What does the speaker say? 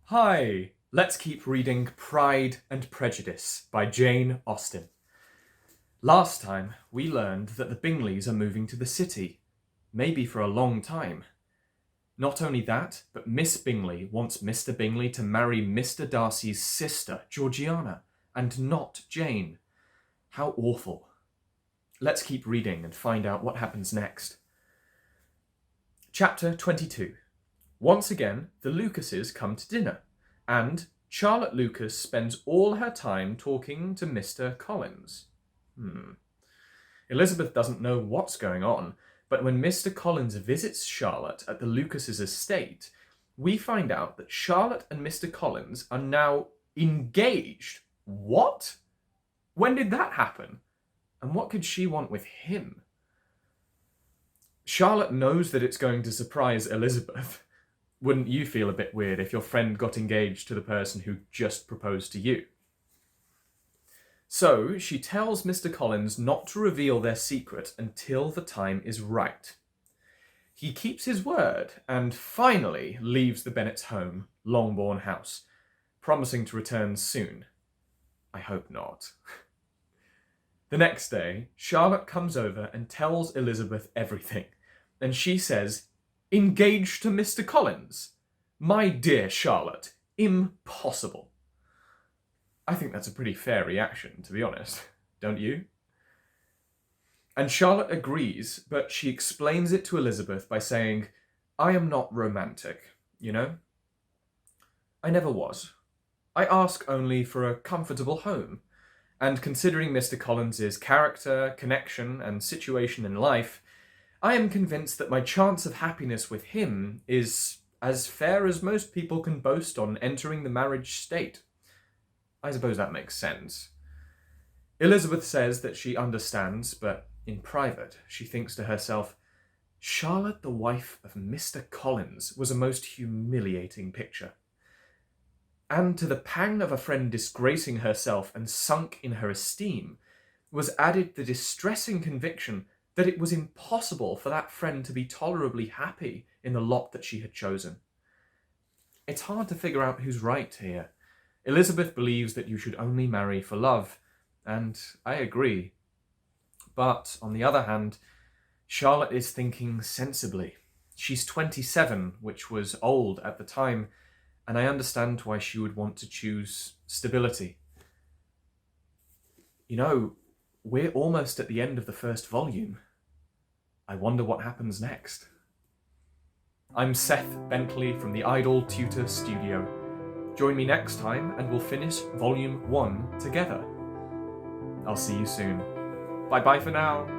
Hi, let's keep reading Pride and Prejudice by Jane Austen. Last time, we learned that the Bingleys are moving to the city, maybe for a long time. Not only that, but Miss Bingley wants Mr. Bingley to marry Mr. Darcy's sister, Georgiana, and not Jane. How awful. Let's keep reading and find out what happens next. Chapter 22. Once again, the Lucases come to dinner, and Charlotte Lucas spends all her time talking to Mr. Collins. Elizabeth doesn't know what's going on, but when Mr. Collins visits Charlotte at the Lucases' estate, we find out that Charlotte and Mr. Collins are now engaged. What? When did that happen? And what could she want with him? Charlotte knows that it's going to surprise Elizabeth. Wouldn't you feel a bit weird if your friend got engaged to the person who just proposed to you? So she tells Mr. Collins not to reveal their secret until the time is right. He keeps his word and finally leaves the Bennets' home, Longbourn House, promising to return soon. I hope not. The next day, Charlotte comes over and tells Elizabeth everything, and she says, "Engaged to Mr. Collins? My dear Charlotte, impossible." I think that's a pretty fair reaction, to be honest, don't you? And Charlotte agrees, but she explains it to Elizabeth by saying, "I am not romantic, you know? I never was. I ask only for a comfortable home, and considering Mr. Collins's character, connection, and situation in life, I am convinced that my chance of happiness with him is as fair as most people can boast on entering the marriage state." I suppose that makes sense. Elizabeth says that she understands, but in private, she thinks to herself, Charlotte, the wife of Mr. Collins, was a most humiliating picture. And to the pang of a friend disgracing herself and sunk in her esteem, was added the distressing conviction that it was impossible for that friend to be tolerably happy in the lot that she had chosen. It's hard to figure out who's right here. Elizabeth believes that you should only marry for love, and I agree. But, on the other hand, Charlotte is thinking sensibly. She's 27, which was old at the time, and I understand why she would want to choose stability. You know, we're almost at the end of the first volume. I wonder what happens next. I'm Seth Bentley from the Idol Tutor Studio. Join me next time and we'll finish Volume 1 together. I'll see you soon. Bye-bye for now.